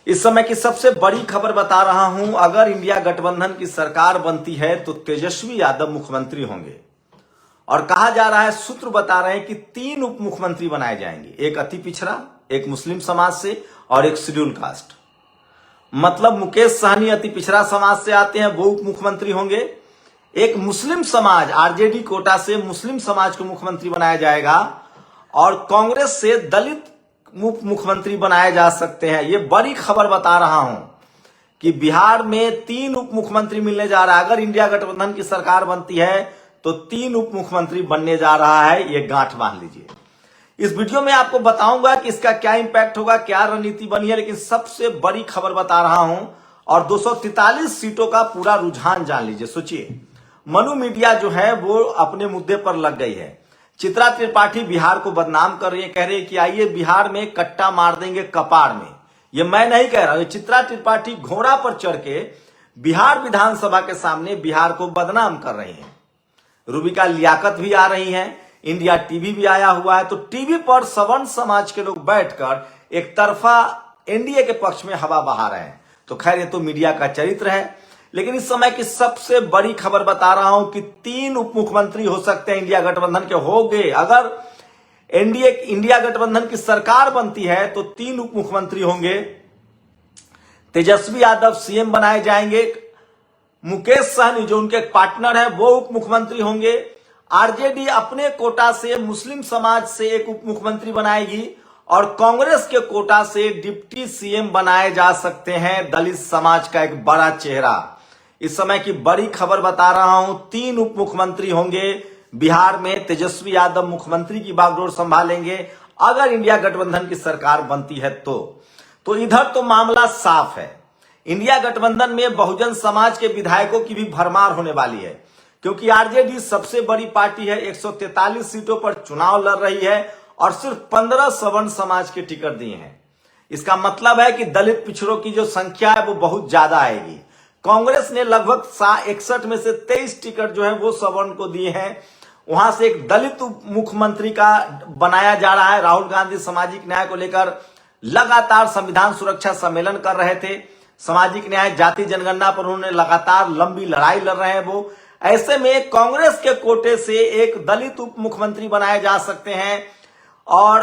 इस समय की सबसे बड़ी खबर बता रहा हूं। अगर इंडिया गठबंधन की सरकार बनती है तो तेजस्वी यादव मुख्यमंत्री होंगे और कहा जा रहा है, सूत्र बता रहे हैं कि 3 उप मुख्यमंत्री बनाए जाएंगे, एक अति पिछड़ा, एक मुस्लिम समाज से और एक शेड्यूल कास्ट। मतलब मुकेश सहनी अति पिछड़ा समाज से आते हैं, वो उप मुख्यमंत्री होंगे। एक मुस्लिम समाज आरजेडी कोटा से मुस्लिम समाज को मुख्यमंत्री बनाया जाएगा और कांग्रेस से दलित मुख्यमंत्री बनाए जा सकते हैं। ये बड़ी खबर बता रहा हूं कि बिहार में 3 उप मुख्यमंत्री मिलने जा रहा है। अगर इंडिया गठबंधन की सरकार बनती है तो 3 उप मुख्यमंत्री बनने जा रहा है, ये गांठ बांध लीजिए। इस वीडियो में आपको बताऊंगा कि इसका क्या इंपैक्ट होगा, क्या रणनीति बनी है, लेकिन सबसे बड़ी खबर बता रहा हूं और 243 सीटों का पूरा रुझान जान लीजिए। सोचिए, मनु मीडिया जो है वो अपने मुद्दे पर लग गई है। चित्रा त्रिपाठी बिहार को बदनाम कर रही है, कह रही है कि आइए बिहार में कट्टा मार देंगे कपाड़ में। ये मैं नहीं कह रहा हूं, चित्रा त्रिपाठी घोड़ा पर चढ़ के बिहार विधानसभा के सामने बिहार को बदनाम कर रही हैं। रूबिका लियाकत भी आ रही हैं, इंडिया टीवी भी आया हुआ है। तो टीवी पर सवर्ण समाज के लोग बैठकर एक तरफा एनडीए के पक्ष में हवा बहा रहे हैं। तो खैर, ये तो मीडिया का चरित्र है। लेकिन इस समय की सबसे बड़ी खबर बता रहा हूं कि 3 उप मुख्यमंत्री हो सकते हैं इंडिया गठबंधन के, होंगे। अगर इंडिया गठबंधन की सरकार बनती है तो 3 उप मुख्यमंत्री होंगे। तेजस्वी यादव सीएम बनाए जाएंगे, मुकेश सहनी जो उनके पार्टनर है वो उप मुख्यमंत्री होंगे। आरजेडी अपने कोटा से मुस्लिम समाज से एक उप मुख्यमंत्री बनाएगी और कांग्रेस के कोटा से डिप्टी सीएम बनाए जा सकते हैं दलित समाज का एक बड़ा चेहरा। इस समय की बड़ी खबर बता रहा हूं, 3 उप मुख्यमंत्री होंगे बिहार में। तेजस्वी यादव मुख्यमंत्री की बागडोर संभालेंगे अगर इंडिया गठबंधन की सरकार बनती है तो इधर तो मामला साफ है। इंडिया गठबंधन में बहुजन समाज के विधायकों की भी भरमार होने वाली है, क्योंकि आरजेडी सबसे बड़ी पार्टी है, 143 सीटों पर चुनाव लड़ रही है और सिर्फ 15 सवर्ण समाज के टिकट दिए हैं। इसका मतलब है कि दलित पिछड़ों की जो संख्या है वो बहुत ज्यादा आएगी। कांग्रेस ने लगभग 61 में से 23 टिकट जो है वो सवर्ण को दिए हैं। वहां से एक दलित मुख्यमंत्री का बनाया जा रहा है। राहुल गांधी सामाजिक न्याय को लेकर लगातार संविधान सुरक्षा सम्मेलन कर रहे थे। सामाजिक न्याय, जाति जनगणना पर उन्होंने लगातार लंबी लड़ाई लड़ रहे हैं वो। ऐसे में कांग्रेस के कोटे से एक दलित उप मुख्यमंत्री बनाए जा सकते हैं। और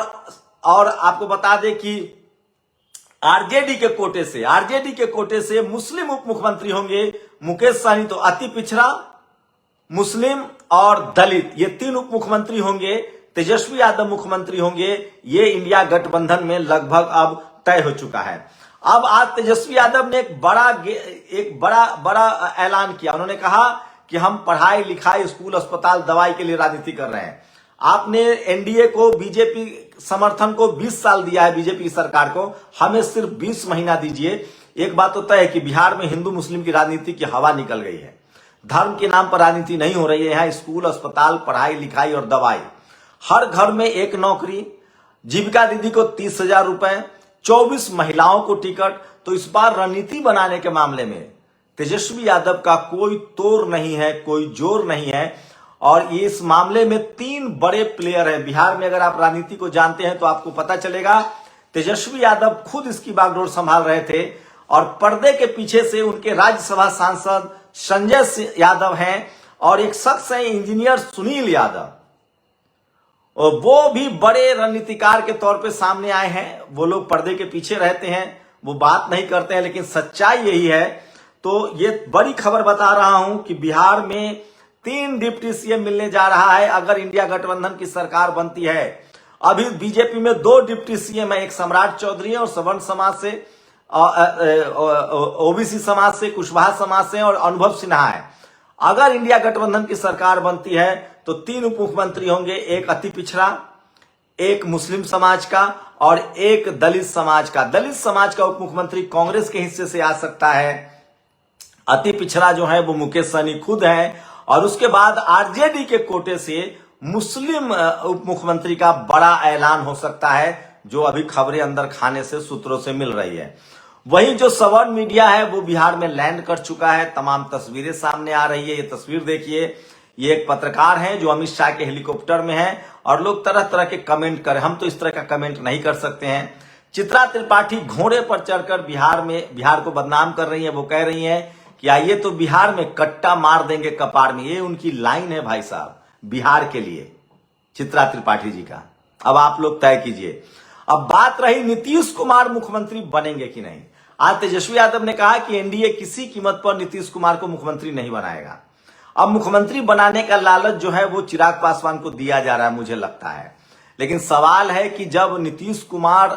आपको बता दें कि आरजेडी के कोटे से मुस्लिम उप मुख्यमंत्री होंगे। मुकेश सहनी तो अति पिछड़ा, मुस्लिम और दलित, ये 3 उप मुख्यमंत्री होंगे। तेजस्वी यादव मुख्यमंत्री होंगे। ये इंडिया गठबंधन में लगभग अब तय हो चुका है। अब आज तेजस्वी यादव ने एक बड़ा ऐलान किया। उन्होंने कहा कि हम पढ़ाई लिखाई, स्कूल, अस्पताल, दवाई के लिए राजनीति कर रहे हैं। आपने एनडीए को, बीजेपी समर्थन को 20 साल दिया है, बीजेपी की सरकार को, हमें सिर्फ 20 महीना दीजिए। एक बात तो तय है कि बिहार में हिंदू मुस्लिम की राजनीति की हवा निकल गई है। धर्म के नाम पर राजनीति नहीं हो रही है। यहाँ स्कूल, अस्पताल, पढ़ाई लिखाई और दवाई, हर घर में एक नौकरी, जीविका दीदी को 30,000 रुपए, 24 महिलाओं को टिकट। तो इस बार रणनीति बनाने के मामले में तेजस्वी यादव का कोई तोड़ नहीं है, कोई जोर नहीं है। और इस मामले में 3 बड़े प्लेयर हैं बिहार में। अगर आप राजनीति को जानते हैं तो आपको पता चलेगा। तेजस्वी यादव खुद इसकी बागडोर संभाल रहे थे और पर्दे के पीछे से उनके राज्यसभा सांसद संजय यादव हैं और एक शख्स है इंजीनियर सुनील यादव, और वो भी बड़े रणनीतिकार के तौर पे सामने आए हैं। वो लोग पर्दे के पीछे रहते हैं, वो बात नहीं करते हैं, लेकिन सच्चाई यही है। तो ये बड़ी खबर बता रहा हूं कि बिहार में 3 डिप्टी सीएम मिलने जा रहा है अगर इंडिया गठबंधन की सरकार बनती है। अभी बीजेपी में 2 डिप्टी सीएम है, एक सम्राट चौधरी है और सवर्ण समाज से, ओबीसी समाज से, कुशवाहा समाज से और अनुभव सिन्हा है। अगर इंडिया गठबंधन की सरकार बनती है तो 3 उप मुख्यमंत्री होंगे, एक अति पिछड़ा, एक मुस्लिम समाज का और एक दलित समाज का। दलित समाज का उप मुख्यमंत्री कांग्रेस के हिस्से से आ सकता है। अति पिछड़ा जो है वो मुकेश सहनी खुद है और उसके बाद आरजेडी के कोटे से मुस्लिम उप मुख्यमंत्री का बड़ा ऐलान हो सकता है, जो अभी खबरें अंदर खाने से सूत्रों से मिल रही है। वहीं जो सवर्ण मीडिया है वो बिहार में लैंड कर चुका है। तमाम तस्वीरें सामने आ रही है। ये तस्वीर देखिए, ये एक पत्रकार है जो अमित शाह के हेलीकॉप्टर में है और लोग तरह तरह के कमेंट कर, हम तो इस तरह का कमेंट नहीं कर सकते हैं। चित्रा त्रिपाठी घोड़े पर चढ़कर बिहार को बदनाम कर रही है। वो कह रही हैं कि आइए तो बिहार में कट्टा मार देंगे कपार में। ये उनकी लाइन है भाई साहब, बिहार के लिए चित्रा त्रिपाठी जी का। अब आप लोग तय कीजिए। अब बात रही नीतीश कुमार मुख्यमंत्री बनेंगे कि नहीं। आज तेजस्वी यादव ने कहा कि एनडीए किसी कीमत पर नीतीश कुमार को मुख्यमंत्री नहीं बनाएगा। अब मुख्यमंत्री बनाने का लालच जो है वो चिराग पासवान को दिया जा रहा है, मुझे लगता है। लेकिन सवाल है कि जब नीतीश कुमार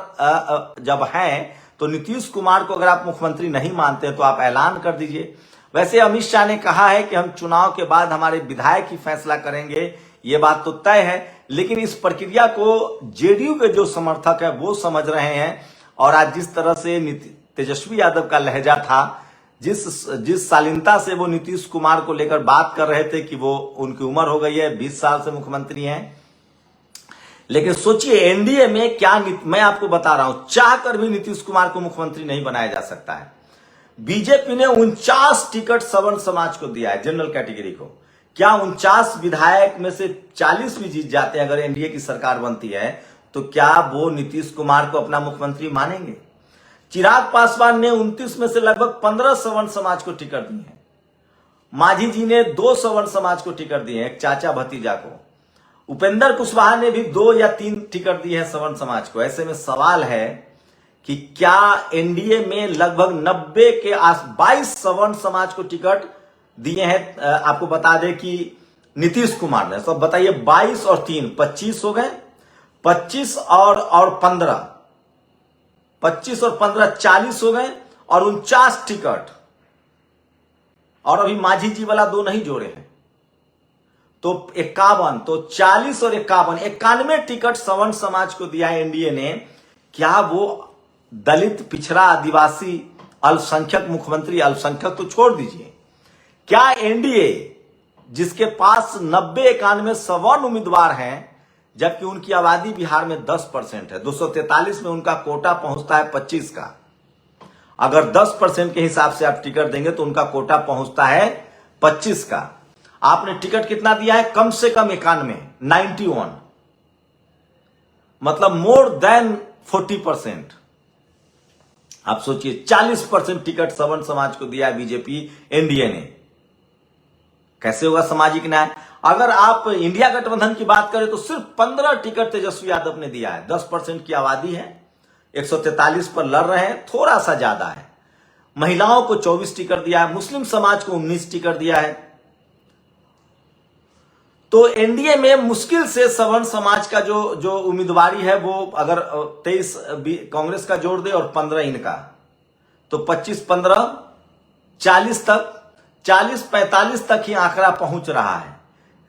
जब हैं तो नीतीश कुमार को अगर आप मुख्यमंत्री नहीं मानते तो आप ऐलान कर दीजिए। वैसे अमित शाह ने कहा है कि हम चुनाव के बाद हमारे विधायक ही फैसला करेंगे, ये बात तो तय है। लेकिन इस प्रक्रिया को जेडीयू के जो समर्थक है वो समझ रहे हैं। और आज जिस तरह से तेजस्वी यादव का लहजा था, जिस शालीनता से वो नीतीश कुमार को लेकर बात कर रहे थे कि वो उनकी उम्र हो गई है, 20 साल से मुख्यमंत्री हैं। लेकिन सोचिए एनडीए में क्या मैं आपको बता रहा हूं, चाहकर भी नीतीश कुमार को मुख्यमंत्री नहीं बनाया जा सकता है। बीजेपी ने 49 टिकट सवर्ण समाज को दिया है, जनरल कैटेगरी को। क्या 49 विधायक में से 40 भी जीत जाते हैं अगर एनडीए की सरकार बनती है, तो क्या वो नीतीश कुमार को अपना मुख्यमंत्री मानेंगे? चिराग पासवान ने 29 में से लगभग 15 सवर्ण समाज को टिकट दी है। मांझी जी ने 2 सवर्ण समाज को टिकट दिए, एक चाचा भतीजा को। उपेंद्र कुशवाहा ने भी 2 या 3 टिकट दिए हैं सवर्ण समाज को। ऐसे में सवाल है कि क्या एनडीए में लगभग 90 के 22 सवर्ण समाज को टिकट दिए हैं। आपको बता दें कि नीतीश कुमार ने, सब बताइए, 22 और 3 25 हो गए, 25 और 15 25 और 15 40 हो गए, और 49 टिकट, और अभी मांझी जी वाला 2 नहीं जोड़े हैं, तो 51, तो 40 और 51 टिकट सवर्ण समाज को दिया है एनडीए ने। क्या वो दलित, पिछड़ा, आदिवासी, अल्पसंख्यक मुख्यमंत्री, अल्पसंख्यक तो छोड़ दीजिए, क्या एनडीए जिसके पास 90-91 सवर्ण उम्मीदवार हैं, जबकि उनकी आबादी बिहार में 10% है, 243 में उनका कोटा पहुंचता है 25 का। अगर 10% के हिसाब से आप टिकट देंगे तो उनका कोटा पहुंचता है 25 का। आपने टिकट कितना दिया है? कम से कम 91, मतलब मोर देन 40%। आप सोचिए 40% टिकट सवर्ण समाज को दिया है बीजेपी, एनडीए ने। कैसे होगा सामाजिक न्याय? अगर आप इंडिया गठबंधन की बात करें तो सिर्फ 15 टिकट तेजस्वी यादव ने दिया है। 10% की आबादी है, 143 पर लड़ रहे हैं, थोड़ा सा ज्यादा है। महिलाओं को 24 टिकट दिया है, मुस्लिम समाज को 19 टिकट दिया है। तो एनडीए में मुश्किल से सवर्ण समाज का जो उम्मीदवारी है वो अगर 23 कांग्रेस का जोड़ दे और 15 इनका, तो 25-15 40 तक, 40-45 तक ही आंकड़ा पहुंच रहा है।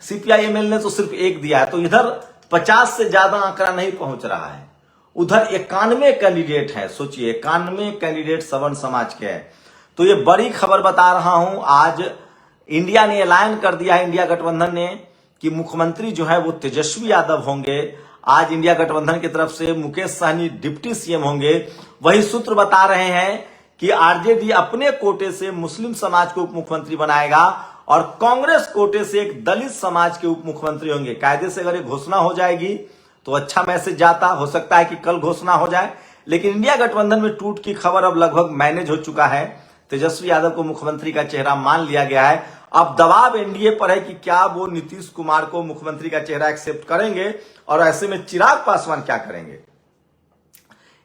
सीपीआईएमएल ने तो सिर्फ 1 दिया है, तो इधर 50 से ज्यादा आंकड़ा नहीं पहुंच रहा है। उधर 91 कैंडिडेट है, सोचिए 91 कैंडिडेट सवर्ण समाज के हैं। तो ये बड़ी खबर बता रहा हूं। आज इंडिया ने ऐलान कर दिया है, इंडिया गठबंधन ने, कि मुख्यमंत्री जो है वो तेजस्वी यादव होंगे। आज इंडिया गठबंधन की तरफ से मुकेश सहनी डिप्टी सीएम होंगे। वही सूत्र बता रहे हैं कि आरजेडी अपने कोटे से मुस्लिम समाज को उप मुख्यमंत्री बनाएगा और कांग्रेस कोटे से एक दलित समाज के उप मुख्यमंत्री होंगे। कायदे से अगर ये घोषणा हो जाएगी तो अच्छा मैसेज जाता, हो सकता है कि कल घोषणा हो जाए। लेकिन इंडिया गठबंधन में टूट की खबर अब लगभग मैनेज हो चुका है। तेजस्वी यादव को मुख्यमंत्री का चेहरा मान लिया गया है। अब दबाव एनडीए पर है कि क्या वो नीतीश कुमार को मुख्यमंत्री का चेहरा एक्सेप्ट करेंगे, और ऐसे में चिराग पासवान क्या करेंगे।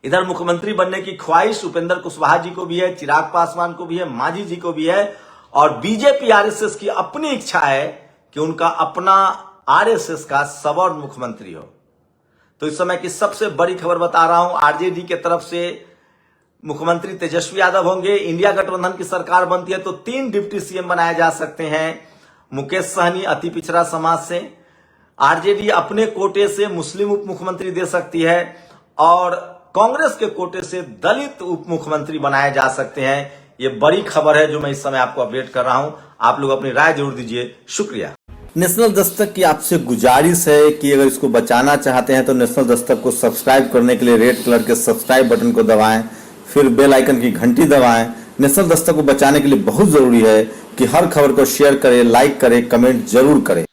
इधर मुख्यमंत्री बनने की ख्वाहिश उपेंद्र कुशवाहा जी को भी है, चिराग पासवान को भी है, मांझी जी को भी है, और बीजेपी आरएसएस की अपनी इच्छा है कि उनका अपना आरएसएस का सवर्ण मुख्यमंत्री हो। तो इस समय की सबसे बड़ी खबर बता रहा हूं, आरजेडी के तरफ से मुख्यमंत्री तेजस्वी यादव होंगे। इंडिया गठबंधन की सरकार बनती है तो 3 डिप्टी सीएम बनाए जा सकते हैं। मुकेश सहनी अति पिछड़ा समाज से, आरजेडी अपने कोटे से मुस्लिम उप मुख्यमंत्री दे सकती है, और कांग्रेस के कोटे से दलित उप मुख्यमंत्री बनाए जा सकते हैं। ये बड़ी खबर है जो मैं इस समय आपको अपडेट कर रहा हूं। आप लोग अपनी राय जरूर दीजिए। शुक्रिया। नेशनल दस्तक की आपसे गुजारिश है कि अगर इसको बचाना चाहते हैं तो नेशनल दस्तक को सब्सक्राइब करने के लिए रेड कलर के सब्सक्राइब बटन को दबाएं, फिर बेल आइकन की घंटी दबाएं। नेशनल दस्तक को बचाने के लिए बहुत जरूरी है कि हर खबर को शेयर करें, लाइक करें, कमेंट जरूर करें।